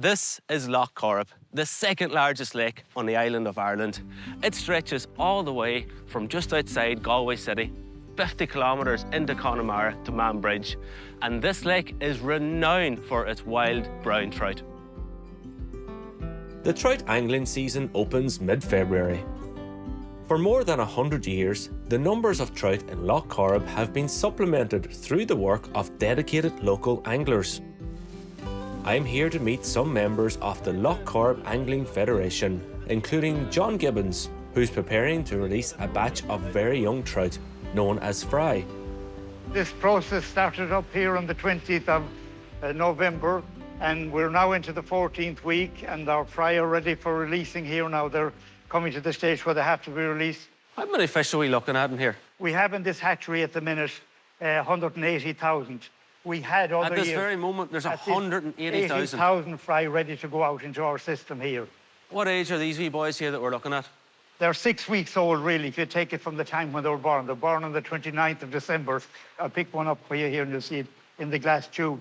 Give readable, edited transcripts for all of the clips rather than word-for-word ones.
This is Lough Corrib, the second largest lake on the island of Ireland. It stretches all the way from just outside Galway City, 50 kilometres into Connemara to Manbridge. And this lake is renowned for its wild brown trout. The trout angling season opens mid-February. For more than 100 years, the numbers of trout in Lough Corrib have been supplemented through the work of dedicated local anglers. I'm here to meet some members of the Lough Corrib Angling Federation, including John Gibbons, who's preparing to release a batch of very young trout, known as fry. This process started up here on the 20th of November, and we're now into the 14th week, and our fry are ready for releasing here now. They're coming to the stage where they have to be released. How many fish are we looking at in here? We have in this hatchery at the minute 180,000. We had other years. At this years, very moment, there's 180,000. 80,000 fry ready to go out into our system here. What age are these wee boys here that we're looking at? They're 6 weeks old, really, if you take it from the time when they were born. They're born on the 29th of December. I'll pick one up for you here and you'll see it in the glass tube.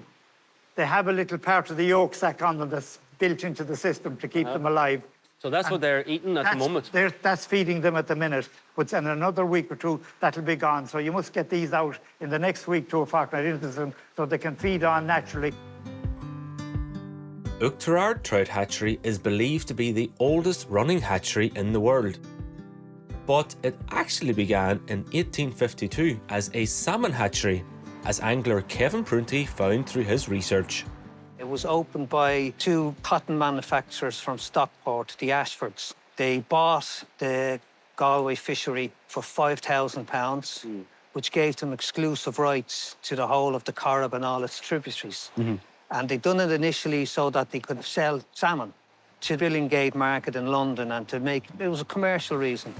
They have a little part of the yolk sac on them that's built into the system to keep them alive. So that's what they're eating at the moment? That's feeding them at the minute. But in another week or two, that'll be gone. So you must get these out in the next week to a fortnight into them so they can feed on naturally. TROUT Hatchery is believed to be the oldest running hatchery in the world. But it actually began in 1852 as a salmon hatchery, as angler Kevin Prunty found through his research. It was opened by two cotton manufacturers from Stockport, the Ashfords. They bought the Galway fishery for £5,000, which gave them exclusive rights to the whole of the Corrib and all its tributaries. And they'd done it initially so that they could sell salmon to Billingsgate Market in London and to make... It was a commercial reason.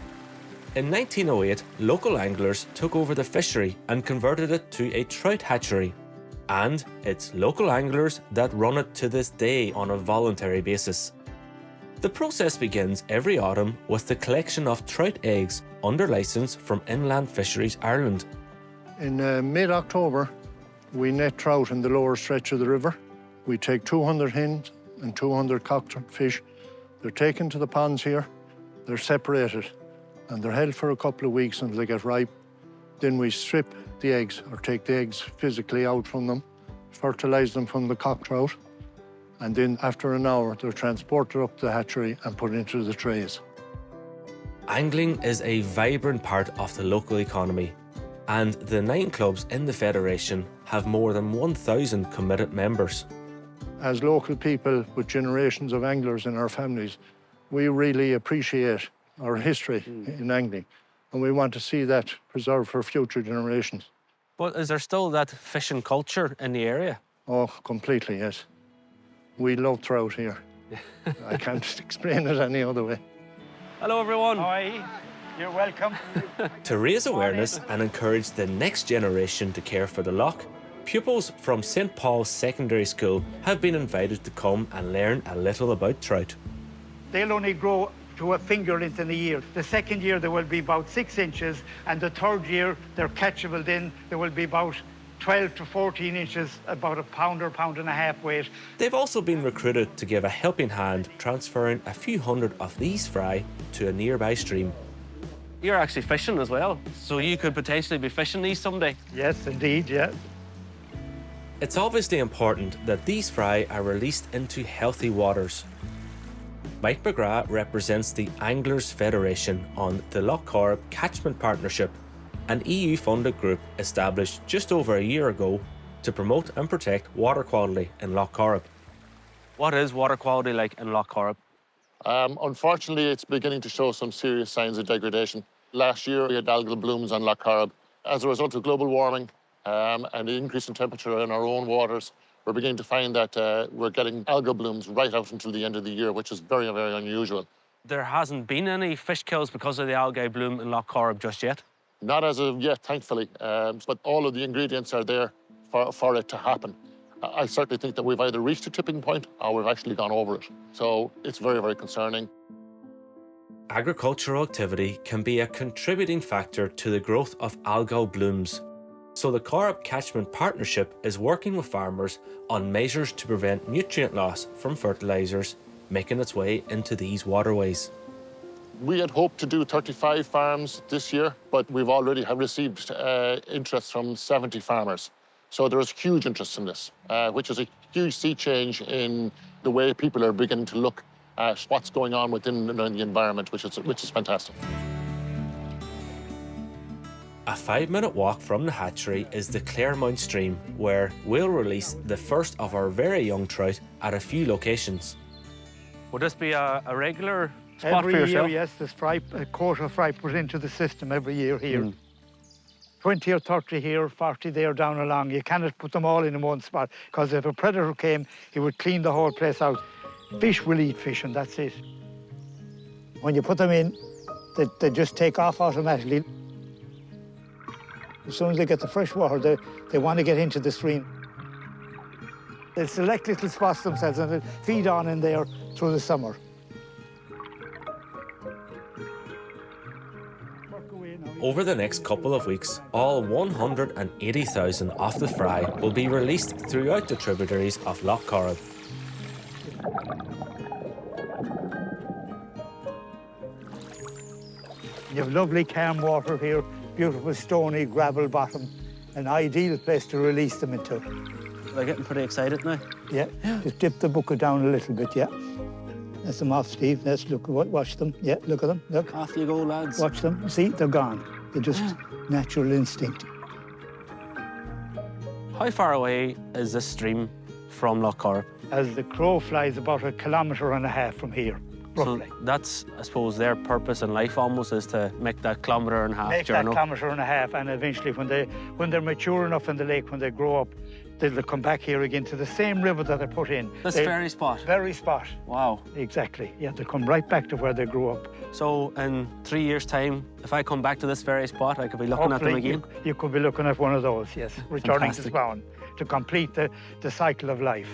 In 1908, local anglers took over the fishery and converted it to a trout hatchery. And it's local anglers that run it to this day on a voluntary basis. The process begins every autumn with the collection of trout eggs under licence from Inland Fisheries Ireland. In mid-October, we net trout in the lower stretch of the river. We take 200 hens and 200 cocked fish. They're taken to the ponds here, they're separated, and they're held for a couple of weeks until they get ripe. Then we strip the eggs, or take the eggs physically out from them, fertilise them from the cock trout, and then after an hour, they're transported up the hatchery and put into the trays. Angling is a vibrant part of the local economy, and the 9 clubs in the Federation have more than 1,000 committed members. As local people with generations of anglers in our families, we really appreciate our history in angling, and we want to see that preserved for future generations. But is there still that fishing culture in the area? Oh, completely, yes. We love trout here. I can't explain it any other way. Hello, everyone. Hi, you're welcome. To raise awareness and encourage the next generation to care for the loch, pupils from St. Paul's Secondary School have been invited to come and learn a little about trout. They'll only grow to a finger length in a year. The second year, they will be about 6 inches, and the third year, they're catchable then. They will be about 12 to 14 inches, about a pound or pound and a half weight. They've also been recruited to give a helping hand transferring a few hundred of these fry to a nearby stream. You're actually fishing as well, so you could potentially be fishing these someday. Yes, indeed, yeah. It's obviously important that these fry are released into healthy waters. Mike McGrath represents the Anglers Federation on the Lough Corrib Catchment Partnership, an EU-funded group established just over a year ago to promote and protect water quality in Lough Corrib. What is water quality like in Lough Corrib? Unfortunately, it's beginning to show some serious signs of degradation. Last year, we had algal blooms on Lough Corrib. As a result of global warming and the increase in temperature in our own waters, we're beginning to find that we're getting algal blooms right out until the end of the year, which is very, very unusual. There hasn't been any fish kills because of the algae bloom in Lough Corrib just yet? Not as of yet, thankfully, but all of the ingredients are there for it to happen. I certainly think that we've either reached a tipping point or we've actually gone over it. So it's very, very concerning. Agricultural activity can be a contributing factor to the growth of algal blooms. So the Corrib Catchment Partnership is working with farmers on measures to prevent nutrient loss from fertilisers making its way into these waterways. We had hoped to do 35 farms this year, but we've already have received interest from 70 farmers. So there is huge interest in this, which is a huge sea change in the way people are beginning to look at what's going on within the environment, which is fantastic. A 5-minute walk from the hatchery is the Claremont stream, where we'll release the first of our very young trout at a few locations. Would this be a regular spot for Every yourself? year, yes, there's fry, a quota of fry put into the system every year here. 20 or 30 here, 40 there down along. You cannot put them all in one spot, because if a predator came, he would clean the whole place out. Fish will eat fish, and that's it. When you put them in, they just take off automatically. As soon as they get the fresh water, they want to get into the stream. They'll select little spots themselves and they'll feed on in there through the summer. Over the next couple of weeks, all 180,000 of the fry will be released throughout the tributaries of Lough Corrib. You have lovely calm water here, beautiful stony gravel bottom, an ideal place to release them into. They're getting pretty excited now. Yeah, just dip the bucket down a little bit, yeah. That's them off, Steve. Let's look, watch them. Yeah, look at them, look. Off you go, lads. Watch them. See, they're gone. They're just natural instinct. How far away is this stream from Lough Corrib? As the crow flies, about 1.5 kilometres from here, roughly. So that's, I suppose, their purpose in life almost is to make that 1.5 kilometre Make journey. that 1.5 kilometres, and eventually when they're mature enough in the lake, when they grow up, they'll come back here again to the same river that they put in. This very spot? Very spot. Wow. Exactly. Yeah, they'll come right back to where they grew up. So in 3 years' time, if I come back to this very spot, I could be looking at them Hopefully, again? You could be looking at one of those, yes. Returning to Fantastic. spawn to complete the cycle of life.